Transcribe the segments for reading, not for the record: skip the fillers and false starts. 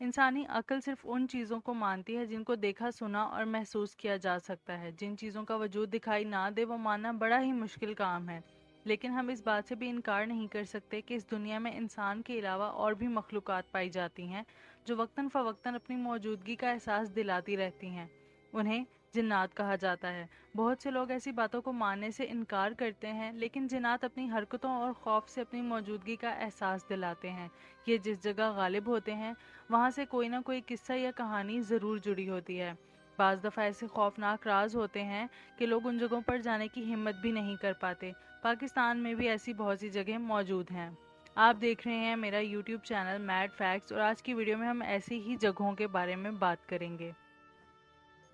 इंसानी अक्ल सिर्फ उन चीज़ों को मानती है जिनको देखा, सुना और महसूस किया जा सकता है। जिन चीज़ों का वजूद दिखाई ना दे वो मानना बड़ा ही मुश्किल काम है। लेकिन हम इस बात से भी इनकार नहीं कर सकते कि इस दुनिया में इंसान के अलावा और भी मखलूक़ात पाई जाती हैं जो वक्तन फ़वक्तन अपनी मौजूदगी का एहसास दिलाती रहती हैं। उन्हें जिन्नात कहा जाता है। बहुत से लोग ऐसी बातों को मानने से इनकार करते हैं, लेकिन जिन्नात अपनी हरकतों और खौफ से अपनी मौजूदगी का एहसास दिलाते हैं। ये जिस जगह गालिब होते हैं वहाँ से कोई ना कोई किस्सा या कहानी ज़रूर जुड़ी होती है। बाज़ दफ़ा ऐसे खौफनाक राज होते हैं कि लोग उन जगहों पर जाने की हिम्मत भी नहीं कर पाते। पाकिस्तान में भी ऐसी बहुत सी जगह मौजूद हैं। आप देख रहे हैं मेरा यूट्यूब चैनल मैड फैक्ट्स, और आज की वीडियो में हम ऐसी ही जगहों के बारे में बात करेंगे।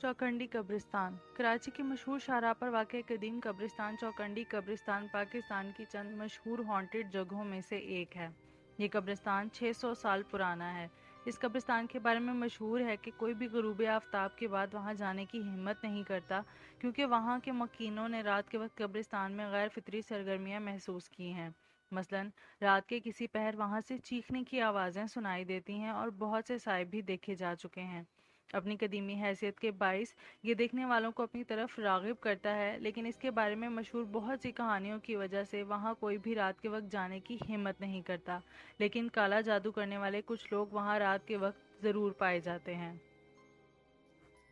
चौखंडी कब्रिस्तान। कराची की मशहूर शाहराह पर वाक़ कदीम कब्रिस्तान चौखंडी कब्रिस्तान पाकिस्तान की चंद मशहूर हॉन्टेड जगहों में से एक है। ये कब्रिस्तान 600 साल पुराना है। इस कब्रिस्तान के बारे में मशहूर है कि कोई भी ग़ुरूब आफ़ताब के बाद वहाँ जाने की हिम्मत नहीं करता, क्योंकि वहाँ के मकीनों ने रात के वक्त कब्रिस्तान में गैर फितरी सरगर्मियाँ महसूस की हैं। मसलन रात के किसी पहर वहाँ से चीखने की आवाज़ें सुनाई देती हैं और बहुत से साहिब भी देखे जा चुके हैं। अपनी कदीमी हैसियत के बाइस ये देखने वालों को अपनी तरफ राग़िब करता है, लेकिन इसके बारे में मशहूर बहुत सी कहानियों की वजह से वहाँ कोई भी रात के वक्त जाने की हिम्मत नहीं करता। लेकिन काला जादू करने वाले कुछ लोग वहाँ रात के वक्त ज़रूर पाए जाते हैं।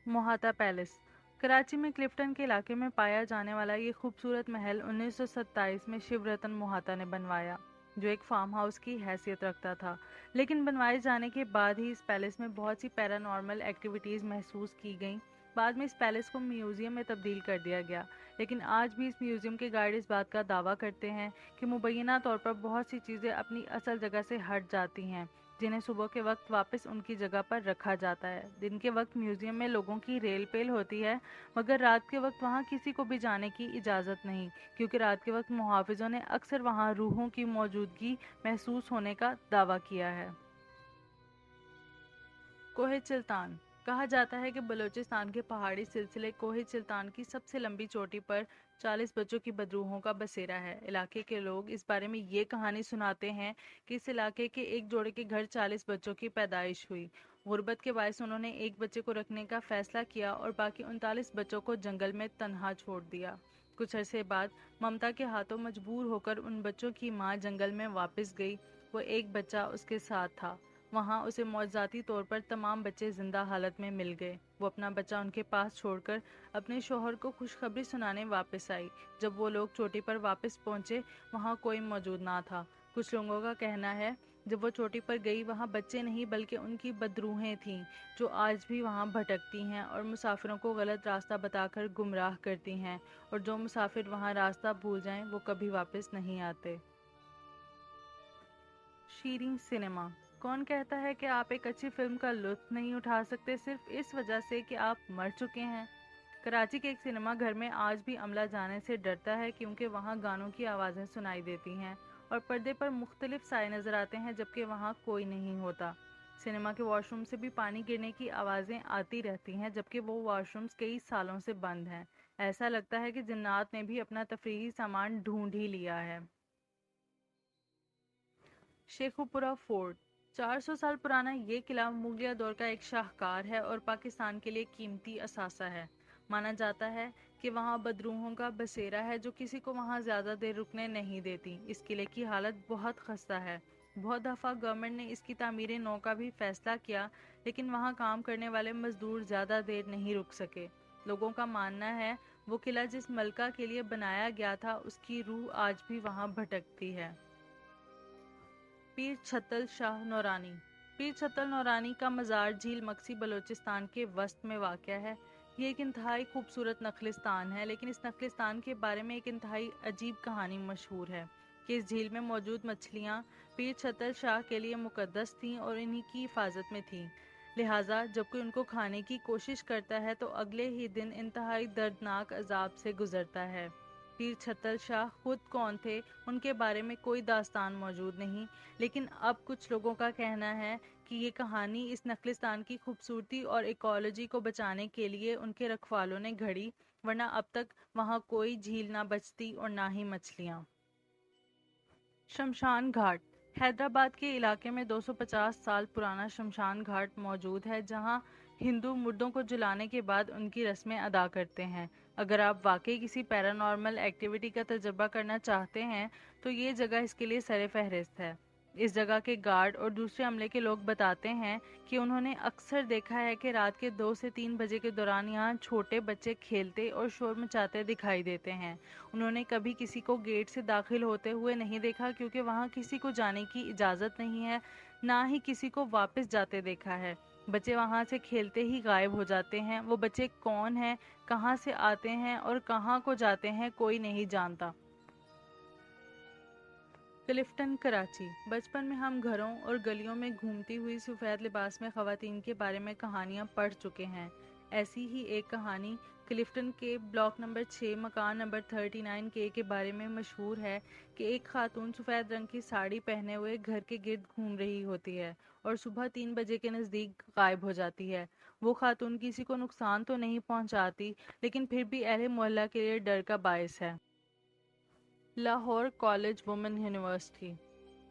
मोहाता पैलेस। कराची में क्लिफ्टन के इलाके में पाया जाने वाला ये खूबसूरत महल 1927 में शिव रतन मोहाता ने बनवाया, जो एक फार्म हाउस की हैसियत रखता था। लेकिन बनवाए जाने के बाद ही इस पैलेस में बहुत सी पैरानॉर्मल एक्टिविटीज़ महसूस की गईं। बाद में इस पैलेस को म्यूज़ियम में तब्दील कर दिया गया, लेकिन आज भी इस म्यूज़ियम के गाइड इस बात का दावा करते हैं कि मुबैना तौर पर बहुत सी चीज़ें अपनी असल जगह से हट जाती हैं, जिन्हें सुबह के वक्त वापस उनकी जगह पर रखा जाता है। दिन के वक्त म्यूज़ियम में लोगों की रेल पेल होती है, मगर रात के वक्त वहाँ किसी को भी जाने की इजाज़त नहीं, क्योंकि रात के वक्त मुहाफ़िज़ों ने अक्सर वहाँ रूहों की मौजूदगी महसूस होने का दावा किया है। कोहे चिल्तान। कहा जाता है कि बलूचिस्तान के पहाड़ी सिलसिले कोहे चिल्तान की सबसे लंबी चोटी पर 40 बच्चों की बदरूहों का बसेरा है। इलाके के लोग इस बारे में ये कहानी सुनाते हैं कि इस इलाके के एक जोड़े के घर 40 बच्चों की पैदाइश हुई। गुर्बत के बायस उन्होंने एक बच्चे को रखने का फैसला किया और बाकी 39 बच्चों को जंगल में तन्हा छोड़ दिया। कुछ अरसे बाद ममता के हाथों मजबूर होकर उन बच्चों की मां जंगल में वापस गई। वो एक बच्चा उसके साथ था। वहाँ उसे मौजज़ाती तौर पर तमाम बच्चे ज़िंदा हालत में मिल गए। वो अपना बच्चा उनके पास छोड़कर अपने शौहर को खुशखबरी सुनाने वापस आई। जब वो लोग चोटी पर वापस पहुँचे, वहाँ कोई मौजूद ना था। कुछ लोगों का कहना है जब वो चोटी पर गई वहाँ बच्चे नहीं बल्कि उनकी बदरूहें थीं, जो आज भी वहाँ भटकती हैं और मुसाफिरों को गलत रास्ता बताकर गुमराह करती हैं, और जो मुसाफिर वहाँ रास्ता भूल जाएं वो कभी वापस नहीं आते। शीरीं सिनेमा। कौन कहता है कि आप एक अच्छी फिल्म का लुत्फ नहीं उठा सकते सिर्फ इस वजह से कि आप मर चुके हैं? कराची के एक सिनेमा घर में आज भी अमला जाने से डरता है, क्योंकि वहाँ गानों की आवाज़ें सुनाई देती हैं और पर्दे पर मुख्तलिफ साए नज़र आते हैं, जबकि वहाँ कोई नहीं होता। सिनेमा के वॉशरूम से भी पानी गिरने की आवाज़ें आती रहती हैं, जबकि वो वॉशरूम्स कई सालों से बंद हैं। ऐसा लगता है कि जिन्नात ने भी अपना तफरीही सामान ढूंढ ही लिया है। शेखुपुरा फोर्ट। 400 साल पुराना ये किला मुगलिया दौर का एक शाहकार है और पाकिस्तान के लिए कीमती असासा है। माना जाता है कि वहाँ बदरूहों का बसेरा है जो किसी को वहाँ ज़्यादा देर रुकने नहीं देती। इस किले की हालत बहुत खस्ता है। बहुत दफ़ा गवर्नमेंट ने इसकी तामीर नौ का भी फैसला किया, लेकिन वहाँ काम करने वाले मजदूर ज़्यादा देर नहीं रुक सके। लोगों का मानना है वो किला जिस मलका के लिए बनाया गया था उसकी रूह आज भी वहाँ भटकती है। पीर छत्तल शाह नौरानी। पीर छत्तल नौरानी का मज़ार झील मक्सी बलूचिस्तान के वस्त में वाक़या है। ये एक इंतहाई खूबसूरत नखलिस्तान है, लेकिन इस नखलिस्तान के बारे में एक इंतहाई अजीब कहानी मशहूर है कि इस झील में मौजूद मछलियाँ पीर छत्तल शाह के लिए मुकद्दस थीं और इन्हीं की हिफाजत में थीं। लिहाजा जब कोई उनको खाने की कोशिश करता है तो अगले ही दिन इंतहाई दर्दनाक अजाब से गुजरता है। पीर छत्तल शाह खुद कौन थे उनके बारे में कोई दास्तान मौजूद नहीं, लेकिन अब कुछ लोगों का कहना है कि ये कहानी इस नखलिस्तान की खूबसूरती और इकोलॉजी को बचाने के लिए उनके रखवालों ने घड़ी, वरना अब तक वहाँ कोई झील ना बचती और ना ही मछलियाँ। शमशान घाट। حیدرآباد کے علاقے میں 250 سال پرانا شمشان گھاٹ موجود ہے جہاں ہندو مردوں کو جلانے کے بعد ان کی رسمیں ادا کرتے ہیں۔ اگر آپ واقعی کسی پیرانارمل ایکٹیویٹی کا تجربہ کرنا چاہتے ہیں تو یہ جگہ اس کے لیے سر فہرست ہے۔ اس جگہ کے گارڈ اور دوسرے عملے کے لوگ بتاتے ہیں کہ انہوں نے اکثر دیکھا ہے کہ رات کے 2 سے 3 بجے کے دوران یہاں چھوٹے بچے کھیلتے اور شور مچاتے دکھائی دیتے ہیں۔ انہوں نے کبھی کسی کو گیٹ سے داخل ہوتے ہوئے نہیں دیکھا کیونکہ وہاں کسی کو جانے کی اجازت نہیں ہے، نہ ہی کسی کو واپس جاتے دیکھا ہے۔ بچے وہاں سے کھیلتے ہی غائب ہو جاتے ہیں۔ وہ بچے کون ہیں، کہاں سے آتے ہیں اور کہاں کو جاتے ہیں، کوئی نہیں جانتا۔ کلفٹن، کراچی۔ بچپن میں ہم گھروں اور گلیوں میں گھومتی ہوئی سفید لباس میں خواتین کے بارے میں کہانیاں پڑھ چکے ہیں۔ ایسی ہی ایک کہانی کلفٹن کے بلاک نمبر 6 مکان نمبر 39 کے بارے میں مشہور ہے کہ ایک خاتون سفید رنگ کی ساڑی پہنے ہوئے گھر کے گرد گھوم رہی ہوتی ہے اور صبح 3 بجے کے نزدیک غائب ہو جاتی ہے۔ وہ خاتون کسی کو نقصان تو نہیں پہنچاتی لیکن پھر بھی اہل محلہ کے لیے ڈر کا باعث ہے۔ Lahore college women university.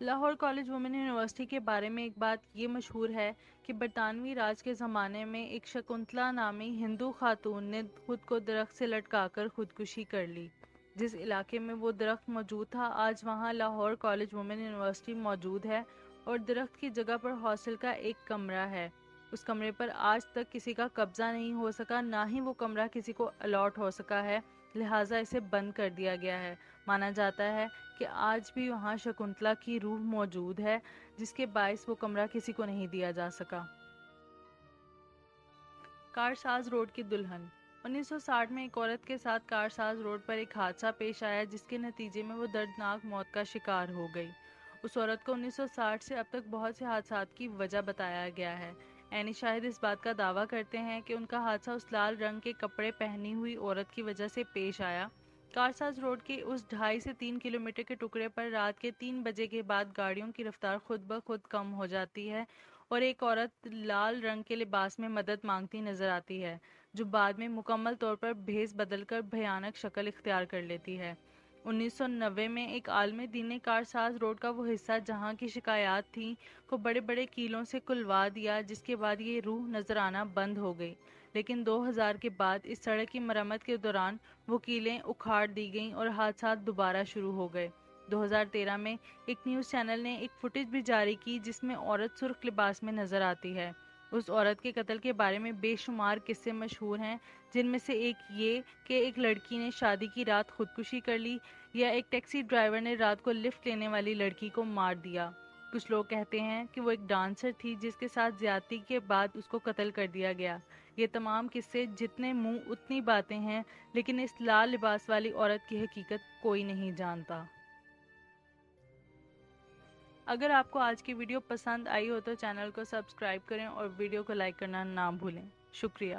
Lahore college women university کے بارے میں ایک بات یہ مشہور ہے کہ برطانوی راج کے زمانے میں ایک شکنتلا نامی ہندو خاتون نے خود کو درخت سے لٹکا کر خودکشی کر لی۔ جس علاقے میں وہ درخت موجود تھا آج وہاں لاہور کالج وومن یونیورسٹی موجود ہے اور درخت کی جگہ پر ہاسٹل کا ایک کمرہ ہے۔ اس کمرے پر آج تک کسی کا قبضہ نہیں ہو سکا، نہ ہی وہ کمرہ کسی کو الاٹ ہو سکا ہے، لہٰذا اسے بند کر دیا گیا ہے۔ مانا جاتا ہے کہ آج بھی وہاں شکنتلا کی روح موجود ہے جس کے باعث وہ کمرہ کسی کو نہیں دیا جا سکا۔ کارساز روڈ کی دلہن۔ 1960 میں ایک عورت کے ساتھ کارساز روڈ پر ایک حادثہ پیش آیا جس کے نتیجے میں وہ دردناک موت کا شکار ہو گئی۔ اس عورت کو 1960 سے اب تک بہت سے حادثات کی وجہ بتایا گیا ہے۔ عینی شاہد اس بات کا دعویٰ کرتے ہیں کہ ان کا حادثہ اس لال رنگ کے کپڑے پہنی ہوئی عورت کی وجہ سے پیش آیا۔ کارساز روڈ کے اس 2.5 سے 3 کلومیٹر کے ٹکڑے پر رات کے 3 بجے کے بعد گاڑیوں کی رفتار خود بخود کم ہو جاتی ہے اور ایک عورت لال رنگ کے لباس میں مدد مانگتی نظر آتی ہے جو بعد میں مکمل طور پر بھیس بدل کر بھیانک شکل اختیار کر لیتی ہے۔ 1990 میں ایک عالم دین نے کارساز روڈ کا وہ حصہ جہاں کی شکایات تھیں کو بڑے بڑے کیلوں سے کھلوا دیا جس کے بعد یہ روح نظر آنا بند ہو گئی، لیکن 2000 کے بعد اس سڑک کی مرمت کے دوران وہ کیلیں اکھاڑ دی گئیں اور حادثات دوبارہ شروع ہو گئے۔ 2013 میں ایک نیوز چینل نے ایک فوٹیج بھی جاری کی جس میں عورت سرخ لباس میں نظر آتی ہے۔ اس عورت کے قتل کے بارے میں بے شمار قصے مشہور ہیں جن میں سے ایک یہ کہ ایک لڑکی نے شادی کی رات خودکشی کر لی یا ایک ٹیکسی ڈرائیور نے رات کو لفٹ لینے والی لڑکی کو مار دیا۔ کچھ لوگ کہتے ہیں کہ وہ ایک ڈانسر تھی جس کے ساتھ زیادتی کے بعد اس کو قتل کر دیا گیا۔ یہ تمام قصے جتنے منہ اتنی باتیں ہیں، لیکن اس لال لباس والی عورت کی حقیقت کوئی نہیں جانتا۔ اگر آپ کو آج کی ویڈیو پسند آئی ہو تو چینل کو سبسکرائب کریں اور ویڈیو کو لائک کرنا نہ بھولیں۔ شکریہ۔